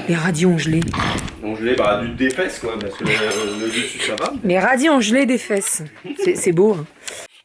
Les radis ont gelé. On gelé, bah des fesses quoi, parce que le dessus ça va. Les radis ont gelé des fesses. C'est beau. Hein.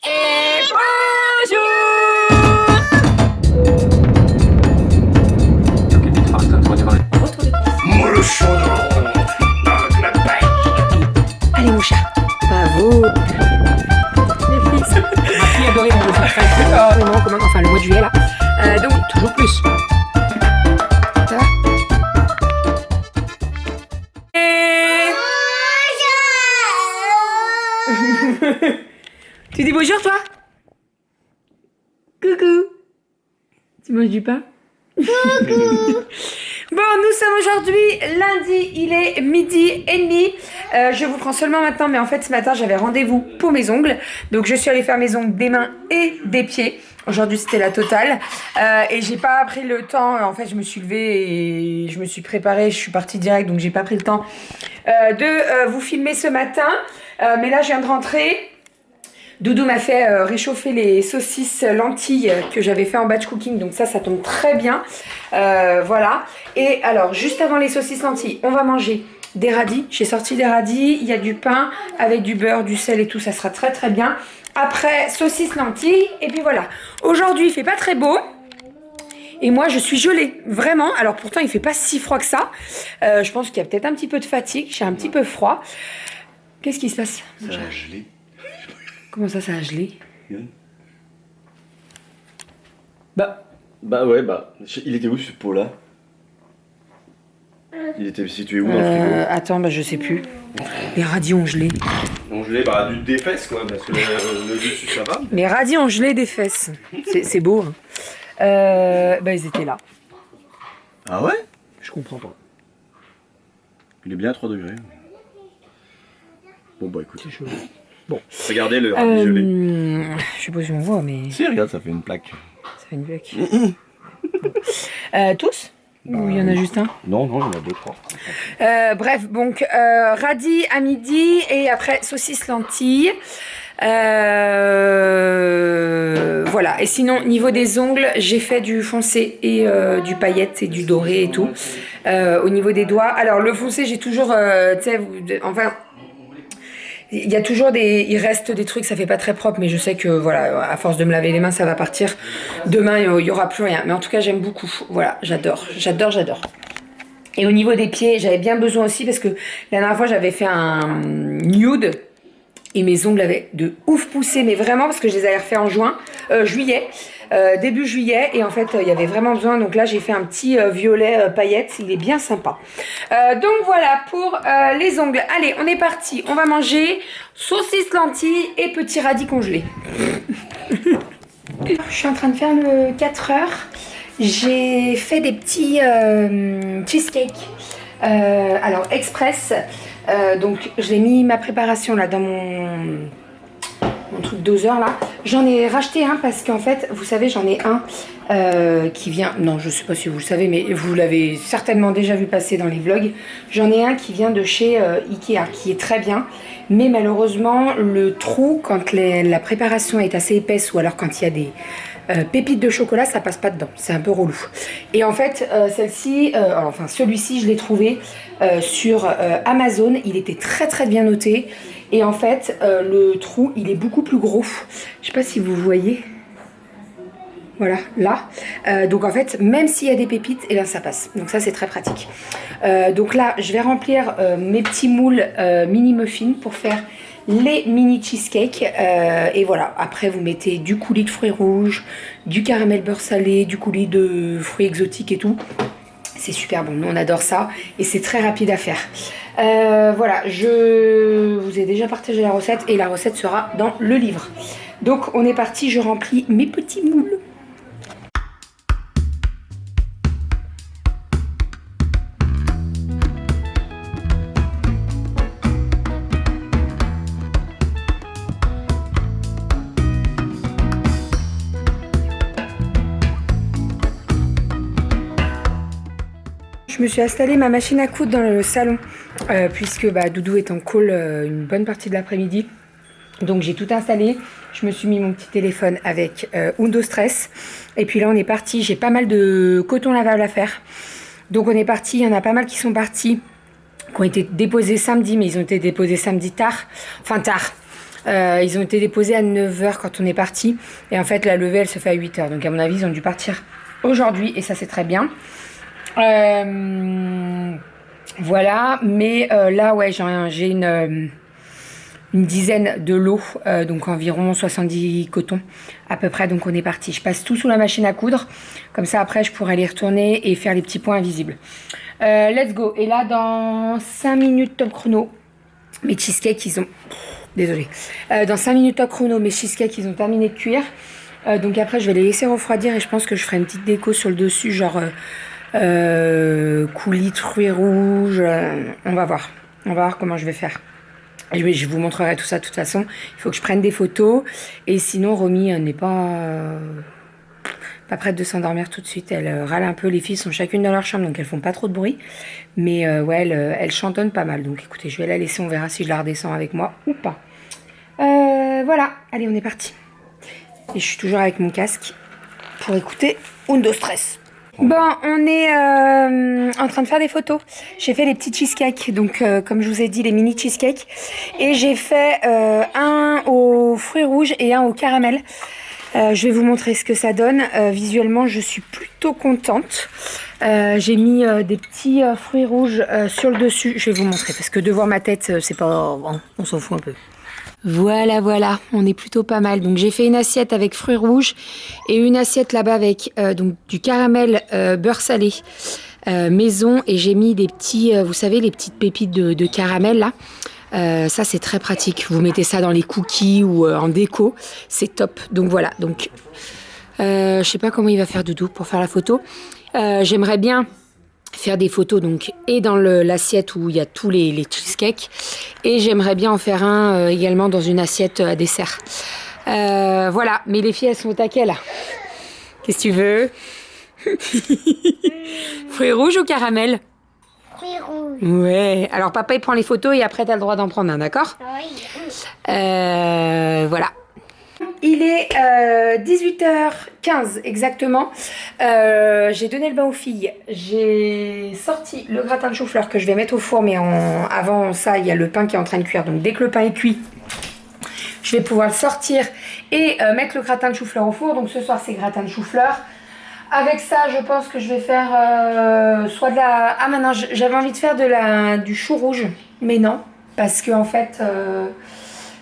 Et Moi le chaudron avec la paille. allez mon chat, bravo. Les fils. Ma fille adorait mon dessin. Enfin le mois de juillet là. Donc toujours plus. Ça va? Tu dis bonjour toi? Coucou. Tu manges du pain? Coucou. Bon, nous sommes aujourd'hui lundi, il est 12h30. Je vous prends seulement maintenant, mais en fait ce matin j'avais rendez-vous pour mes ongles. Donc je suis allée faire mes ongles des mains et des pieds. Aujourd'hui c'était la totale. Et j'ai pas pris le temps, en fait je me suis levée et je me suis préparée, je suis partie direct, donc j'ai pas pris le temps de vous filmer ce matin. Mais là je viens de rentrer. Doudou m'a fait réchauffer les saucisses lentilles que j'avais fait en batch cooking, donc ça tombe très bien. Voilà. Et alors, juste avant les saucisses lentilles, on va manger des radis. J'ai sorti des radis, il y a du pain avec du beurre, du sel et tout, ça sera très très bien. Après, saucisses lentilles, et puis voilà. Aujourd'hui, il fait pas très beau. Et moi, je suis gelée, vraiment. Alors pourtant, il fait pas si froid que ça. Je pense qu'il y a peut-être un petit peu de fatigue, j'ai un petit peu froid. Qu'est-ce qui se passe? Ça a gelé. Comment ça a gelé? Bah ouais, il était où ce pot là? Il était situé où dans le frigo? Attends, je sais plus. Les radis ont gelé. On gelé, des fesses quoi, parce que le dessus ça va. Les radis ont gelé des fesses. C'est beau. Hein. Ils étaient là. Ah ouais? Je comprends pas. Il est bien à 3 degrés. Bon bah écoute. C'est chaud. Bon. Regardez le radis gelé. Je sais pas si on voit, mais... Si, regarde, ça fait une plaque. Ça fait une plaque. Tous? Ou il y en a juste un? Non, il y en a 2, 3. Bref, donc radis à midi et après saucisses lentilles. Voilà. Et sinon, niveau des ongles, j'ai fait du foncé et du paillette et du doré et tout. Au niveau des doigts. Alors, le foncé, j'ai toujours... il y a toujours il reste des trucs, ça fait pas très propre, mais je sais que voilà, à force de me laver les mains, ça va partir. Demain, il y aura plus rien. Mais en tout cas, j'aime beaucoup. Voilà, j'adore. Et au niveau des pieds, j'avais bien besoin aussi parce que la dernière fois, j'avais fait un nude et mes ongles avaient de ouf poussé, mais vraiment parce que je les avais refait en juillet. Début juillet, et en fait il y avait vraiment besoin, donc là j'ai fait un petit violet paillette, il est bien sympa. Donc voilà pour les ongles. Allez, on est parti, on va manger saucisses lentilles et petits radis congelés. Je suis en train de faire le 4 heures. J'ai fait des petits cheesecakes alors express. Donc j'ai mis ma préparation là dans mon truc doseur là. J'en ai racheté un parce qu'en fait, vous savez, j'en ai un qui vient... Non, je sais pas si vous le savez, mais vous l'avez certainement déjà vu passer dans les vlogs. J'en ai un qui vient de chez Ikea, qui est très bien. Mais malheureusement, le trou, quand la préparation est assez épaisse ou alors quand il y a des pépites de chocolat, ça passe pas dedans. C'est un peu relou. Et en fait, celui-ci, je l'ai trouvé sur Amazon. Il était très très bien noté. Et en fait, le trou, il est beaucoup plus gros. Je sais pas si vous voyez. Voilà, là. Donc en fait, même s'il y a des pépites, et bien ça passe. Donc ça, c'est très pratique. Donc là, je vais remplir mes petits moules mini muffins pour faire les mini cheesecakes. Et voilà, après vous mettez du coulis de fruits rouges, du caramel beurre salé, du coulis de fruits exotiques et tout. C'est super bon, nous on adore ça et c'est très rapide à faire. Voilà, je vous ai déjà partagé la recette et la recette sera dans le livre. Donc on est parti, je remplis mes petits moules. Je me suis installé ma machine à coudre dans le salon puisque Doudou est en call une bonne partie de l'après-midi. Donc j'ai tout installé. Je me suis mis mon petit téléphone avec Undo Stress. Et puis là on est parti. J'ai pas mal de coton lavable à faire. Donc on est parti, il y en a pas mal qui sont partis, qui ont été déposés samedi, mais ils ont été déposés samedi tard, enfin tard. Ils ont été déposés à 9h quand on est parti. Et en fait, la levée, elle se fait à 8h. Donc à mon avis, ils ont dû partir aujourd'hui, et ça c'est très bien. Voilà, mais là, ouais, j'ai une dizaine de lots, donc environ 70 cotons à peu près, donc on est parti. Je passe tout sous la machine à coudre, comme ça après je pourrai les retourner et faire les petits points invisibles. Let's go. Et là dans 5 minutes top chrono, mes cheesecakes ils ont... Désolée. Dans 5 minutes top chrono, mes cheesecakes ils ont terminé de cuire. Donc après je vais les laisser refroidir et je pense que je ferai une petite déco sur le dessus, genre coulis de fruits rouges. On va voir comment je vais faire. Je vous montrerai tout ça de toute façon. Il faut que je prenne des photos. Et sinon, Romy n'est pas prête de s'endormir tout de suite. Elle râle un peu. Les filles sont chacune dans leur chambre, donc elles font pas trop de bruit. Mais ouais, elle chantonne pas mal. Donc écoutez, je vais la laisser. On verra si je la redescends avec moi ou pas. Voilà. Allez, on est parti. Et je suis toujours avec mon casque pour écouter Undo Stress. Bon, on est en train de faire des photos. J'ai fait les petits cheesecakes, donc comme je vous ai dit, les mini cheesecakes. Et j'ai fait un aux fruits rouges et un au caramel. Je vais vous montrer ce que ça donne. Visuellement, je suis plutôt contente. J'ai mis des petits fruits rouges sur le dessus. Je vais vous montrer parce que de voir ma tête, c'est pas... Bon, on s'en fout un peu. Voilà, on est plutôt pas mal. Donc j'ai fait une assiette avec fruits rouges et une assiette là-bas avec donc du caramel beurre salé maison, et j'ai mis des petits, vous savez, les petites pépites de caramel là. Ça c'est très pratique. Vous mettez ça dans les cookies ou en déco, c'est top. Donc voilà. Donc je sais pas comment il va faire Doudou pour faire la photo. J'aimerais bien faire des photos donc et dans l'assiette où il y a tous les cheesecakes, et j'aimerais bien en faire un également dans une assiette à dessert. Voilà, mais les filles elles sont au taquet là. Qu'est-ce que tu veux? Fruits rouges ou caramel? Fruits rouges. Ouais, alors papa il prend les photos et après t'as le droit d'en prendre un, d'accord? Oui. Voilà. Il est 18h15 exactement. J'ai donné le bain aux filles. J'ai sorti le gratin de chou-fleur que je vais mettre au four, mais avant ça, il y a le pain qui est en train de cuire. Donc dès que le pain est cuit, je vais pouvoir le sortir et mettre le gratin de chou-fleur au four. Donc ce soir, c'est gratin de chou-fleur. Avec ça, je pense que je vais faire soit de la... Ah maintenant, j'avais envie de faire du chou rouge, mais non, parce que en fait...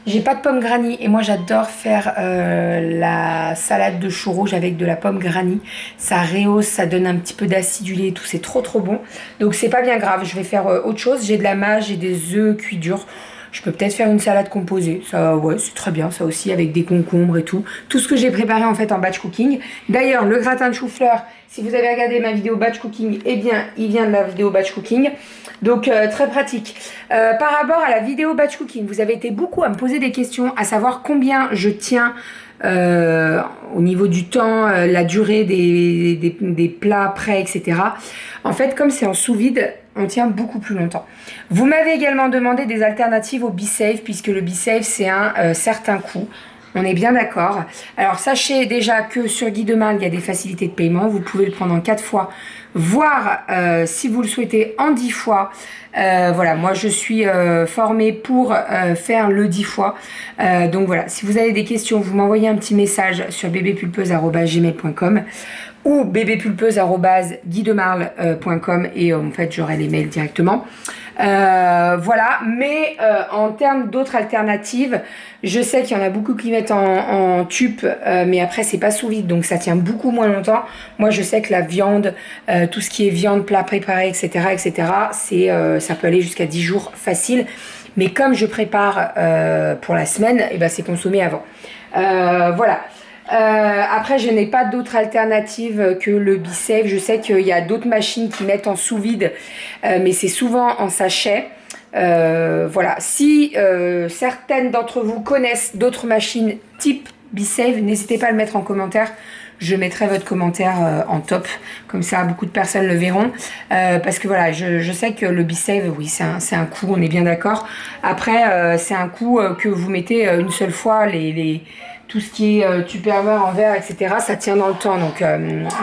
j'ai pas de pomme granny et moi j'adore faire la salade de chou rouge avec de la pomme granny. Ça rehausse, ça donne un petit peu d'acidulé et tout, c'est trop bon. Donc c'est pas bien grave, je vais faire autre chose. J'ai de la mâche, j'ai des œufs cuits durs. Je peux peut-être faire une salade composée, ça ouais c'est très bien ça aussi, avec des concombres et tout. Tout ce que j'ai préparé en fait en batch cooking. D'ailleurs le gratin de chou-fleur, si vous avez regardé ma vidéo batch cooking, eh bien il vient de la vidéo batch cooking. Donc très pratique. Par rapport à la vidéo batch cooking, vous avez été beaucoup à me poser des questions, à savoir combien je tiens au niveau du temps, la durée des plats prêts, etc. En fait, comme c'est en sous-vide, on tient beaucoup plus longtemps. Vous m'avez également demandé des alternatives au BeSafe, puisque le BeSafe, c'est un certain coût. On est bien d'accord. Alors, sachez déjà que sur Guy de Marle, il y a des facilités de paiement. Vous pouvez le prendre en 4 fois, voire, si vous le souhaitez, en 10 fois. Voilà, moi, je suis formée pour faire le 10 fois. Donc, voilà, si vous avez des questions, vous m'envoyez un petit message sur bébépulpeuse@gmail.com ou bébépulpeuse@guidemarle.com et en fait, j'aurai les mails directement. Voilà, mais en termes d'autres alternatives, je sais qu'il y en a beaucoup qui mettent en tube, mais après c'est pas sous vide, donc ça tient beaucoup moins longtemps. Moi je sais que la viande, tout ce qui est viande, plat préparé, etc., c'est, ça peut aller jusqu'à 10 jours facile, mais comme je prépare pour la semaine, et ben c'est consommé avant. Voilà. Après, je n'ai pas d'autre alternative que le BeSafe. Je sais qu'il y a d'autres machines qui mettent en sous-vide, mais c'est souvent en sachet. Voilà. Si certaines d'entre vous connaissent d'autres machines type BeSafe, n'hésitez pas à le mettre en commentaire. Je mettrai votre commentaire en top, comme ça beaucoup de personnes le verront. Parce que voilà, je sais que le BeSafe, oui, c'est un coût, on est bien d'accord. Après, c'est un coût que vous mettez une seule fois, tout ce qui est Tupperware en verre, etc., ça tient dans le temps.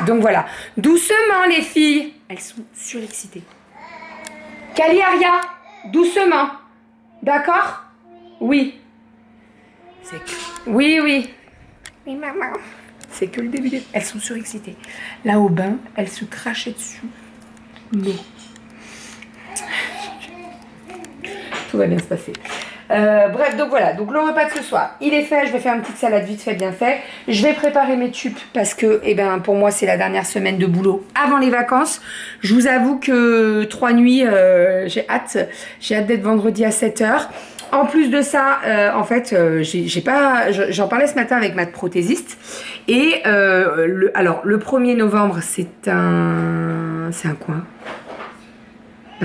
Donc voilà. Doucement, les filles. Elles sont surexcitées. Kali, Aria, doucement. D'accord? Oui. Oui. Oui, maman. C'est que le début. Elles sont surexcitées. Là, au bain, elles se crachaient dessus. Non. Tout va bien se passer. Bref, donc voilà, donc le repas de ce soir, il est fait, je vais faire une petite salade vite fait, bien fait. Je vais préparer mes tubes parce que, pour moi, c'est la dernière semaine de boulot avant les vacances. Je vous avoue que 3 nuits, j'ai hâte d'être vendredi à 7h. En plus de ça, j'en parlais ce matin avec ma prothésiste. Et le 1er novembre, c'est un quoi?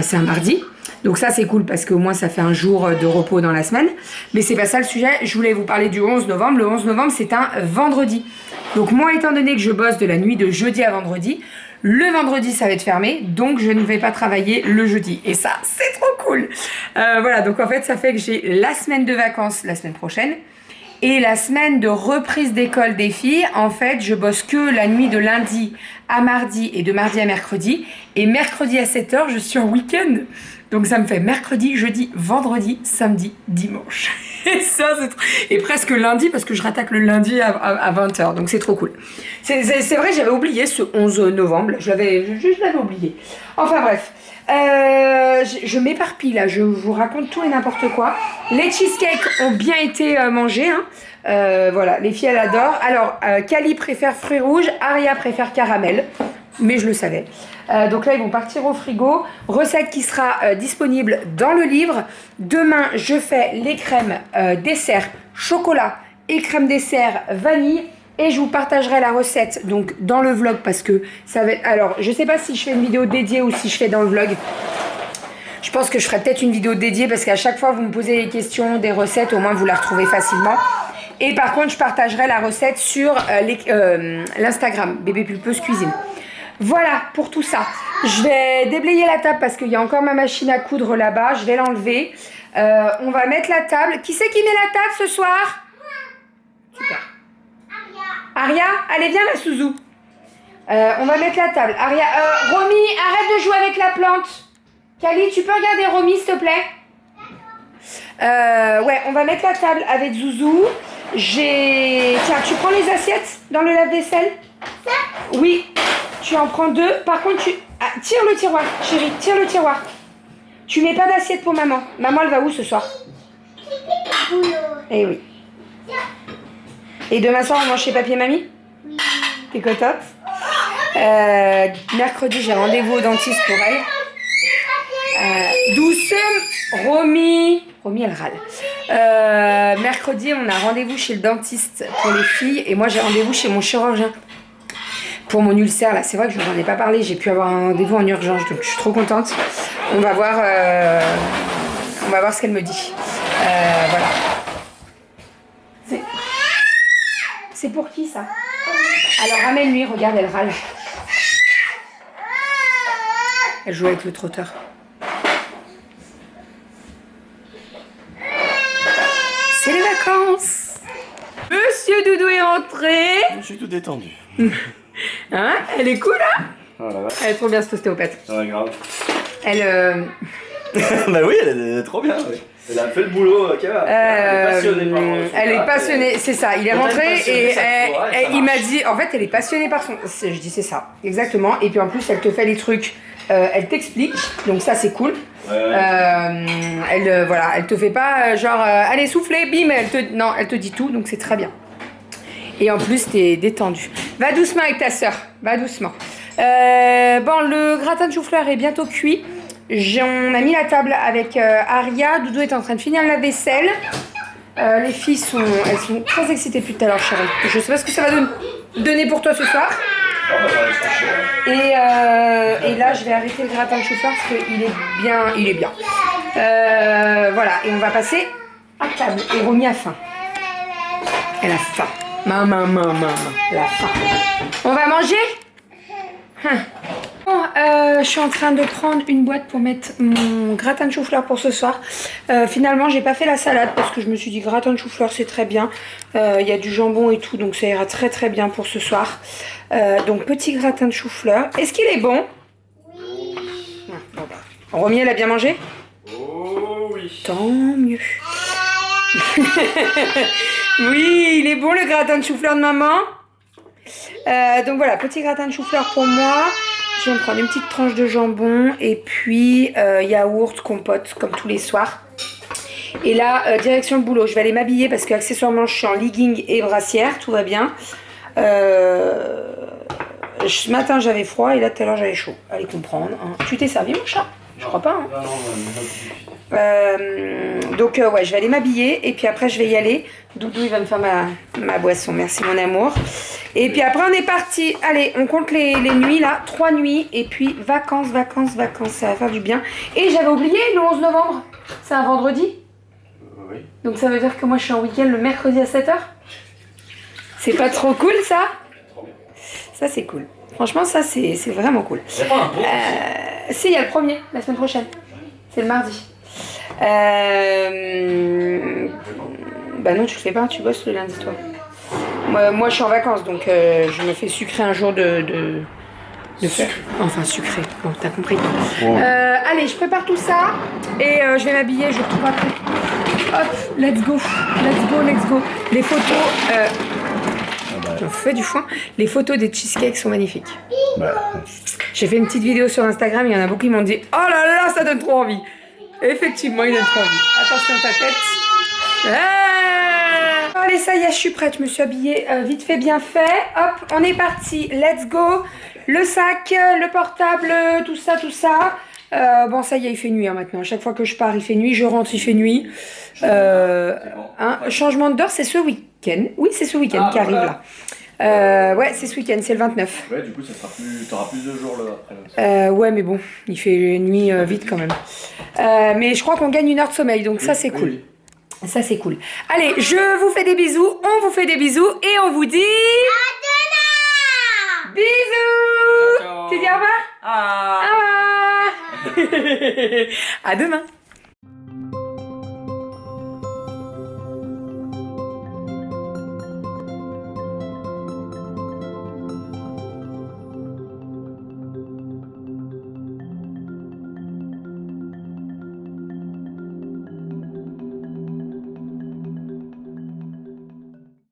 C'est un mardi. Donc ça c'est cool parce qu'au moins ça fait un jour de repos dans la semaine. Mais c'est pas ça le sujet, je voulais vous parler du 11 novembre. Le 11 novembre c'est un vendredi. Donc moi étant donné que je bosse de la nuit de jeudi à vendredi, le vendredi ça va être fermé, donc je ne vais pas travailler le jeudi. Et ça c'est trop cool. Voilà, donc en fait ça fait que j'ai la semaine de vacances la semaine prochaine. Et la semaine de reprise d'école des filles, en fait, je bosse que la nuit de lundi à mardi et de mardi à mercredi. Et mercredi à 7h, je suis en week-end. Donc ça me fait mercredi, jeudi, vendredi, samedi, dimanche. Et ça, et presque lundi, parce que je rattaque le lundi à 20h. Donc c'est trop cool. C'est vrai, j'avais oublié ce 11 novembre. Je l'avais oublié. Enfin bref. Je m'éparpille là, je vous raconte tout et n'importe quoi. Les cheesecakes ont bien été mangés, hein. Voilà, les filles elles adorent. Alors, Kali préfère fruits rouges, Aria préfère caramel, mais je le savais. Donc là, ils vont partir au frigo. Recette qui sera disponible dans le livre. Demain, je fais les crèmes dessert chocolat et crème dessert vanille. Et je vous partagerai la recette donc dans le vlog parce que ça va être... Alors, je sais pas si je fais une vidéo dédiée ou si je fais dans le vlog. Je pense que je ferai peut-être une vidéo dédiée parce qu'à chaque fois vous me posez des questions, des recettes, au moins vous la retrouvez facilement. Et par contre, je partagerai la recette sur l'Instagram, Bébé Pulpeuse Cuisine. Voilà pour tout ça. Je vais déblayer la table parce qu'il y a encore ma machine à coudre là-bas. Je vais l'enlever. On va mettre la table. Qui c'est qui met la table ce soir? Super. Aria, allez viens ma Souzou. On va mettre la table. Aria, Romy, arrête de jouer avec la plante. Kali, tu peux regarder Romy s'il te plaît? Ouais, on va mettre la table avec Zouzou. Tiens, tu prends les assiettes dans le lave-vaisselle? Oui, tu en prends 2. Par contre, tire le tiroir, chérie, tire le tiroir. Tu mets pas d'assiette pour maman. Maman, elle va où ce soir? Eh oui. Et demain soir, on mange chez Papy et Mamie? Oui. T'es contente? Mercredi, j'ai rendez-vous au dentiste pour elle. Doucement, Romy, elle râle. Mercredi, on a rendez-vous chez le dentiste pour les filles. Et moi, j'ai rendez-vous chez mon chirurgien pour mon ulcère. Là, c'est vrai que je vous en ai pas parlé. J'ai pu avoir un rendez-vous en urgence. Donc, je suis trop contente. On va voir ce qu'elle me dit. Voilà. C'est pour qui ça? Alors ramène-lui, regarde, elle râle. Elle joue avec le trotteur. C'est les vacances. Monsieur Doudou est rentré. Je suis tout détendu. Hein? Elle est cool là? Oh la vache. Elle est trop bien cette ostéopathe. Ouais, grave. Elle... Bah oui, elle est trop bien. Oui. Elle a fait le boulot qu'elle a. Elle est passionnée par elle est passionnée, c'est ça. Il est rentré et il m'a dit, en fait, elle est passionnée par son... Je dis c'est ça, exactement. Et puis en plus, elle te fait les trucs, elle t'explique, donc ça c'est cool. Elle te fait pas genre, allez soufflez, bim, non, elle te dit tout, donc c'est très bien. Et en plus, t'es détendu. Va doucement avec ta sœur, va doucement. Bon, le gratin de chou-fleur est bientôt cuit. On a mis la table avec Aria. Doudou est en train de finir la vaisselle. Les filles sont très excitées depuis tout à l'heure, chérie. Je sais pas ce que ça va donner pour toi ce soir. Et là, je vais arrêter le gratin de chou-fleur parce qu'il est bien. Voilà, et on va passer à table. Et Romy a faim. Elle a faim. Maman, elle a faim. On va manger? Bon, je suis en train de prendre une boîte pour mettre mon gratin de chou-fleur pour ce soir. Finalement, j'ai pas fait la salade parce que je me suis dit gratin de chou-fleur c'est très bien. Il y a du jambon et tout, donc ça ira très très bien pour ce soir. Donc petit gratin de chou-fleur. Est-ce qu'il est bon? Oui. Bon, bah. Romy, elle a bien mangé? Oh oui. Tant mieux. Oui, il est bon le gratin de chou-fleur de maman. Donc voilà, petit gratin de chou-fleur pour moi. Je vais me prendre une petite tranche de jambon et puis yaourt, compote comme tous les soirs. Et là, direction le boulot. Je vais aller m'habiller parce qu'accessoirement je suis en legging et brassière, tout va bien. Ce matin j'avais froid et là tout à l'heure j'avais chaud. Allez comprendre. Hein. Tu t'es servi mon chat? Je crois pas. Hein. Donc ouais, je vais aller m'habiller et puis après je vais y aller. Doudou il va me faire ma boisson, merci mon amour. Et puis après on est parti. Allez, on compte les nuits là, 3 nuits et puis vacances, ça va faire du bien. Et j'avais oublié le 11 novembre, c'est un vendredi. Oui. Donc ça veut dire que moi je suis en week-end le mercredi à 7h. C'est pas trop cool ça? Ça c'est cool. Franchement ça c'est vraiment cool. Il y a pas un bon Si, il y a le premier, la semaine prochaine. C'est le mardi. Bah non, tu le fais pas, tu bosses le lundi, toi. Moi je suis en vacances, donc je me fais sucrer un jour de faire. Enfin, sucré, bon, t'as compris. Bon. Allez, je prépare tout ça et je vais m'habiller, je retrouve après. Hop, let's go. Les photos. On fait du foin. Les photos des cheesecakes sont magnifiques. Bah. J'ai fait une petite vidéo sur Instagram, il y en a beaucoup qui m'ont dit oh là là, ça donne trop envie. Effectivement, il donne trop envie. Attention ta tête. Allez, ça y est, je suis prête. Je me suis habillée vite fait, bien fait. Hop, on est parti. Let's go. Le sac, le portable, tout ça. Bon, ça y est, il fait nuit hein, maintenant. À chaque fois que je pars, il fait nuit. Je rentre, il fait nuit. Changement d'heure, c'est ce week-end. Oui, c'est ce week-end qui arrive là. Ouais, c'est ce week-end, c'est le 29. Ouais, du coup, ça sera plus. T'auras plus de jours là après. Ouais, mais bon, il fait nuit vite quand même. Mais je crois qu'on gagne 1 heure de sommeil, donc ça c'est cool. Oui. Ça c'est cool. Allez, je vous fais des bisous, on vous fait des bisous et on vous dit. À demain. Bisous. Ciao. Tu dis au revoir? Ah. À demain.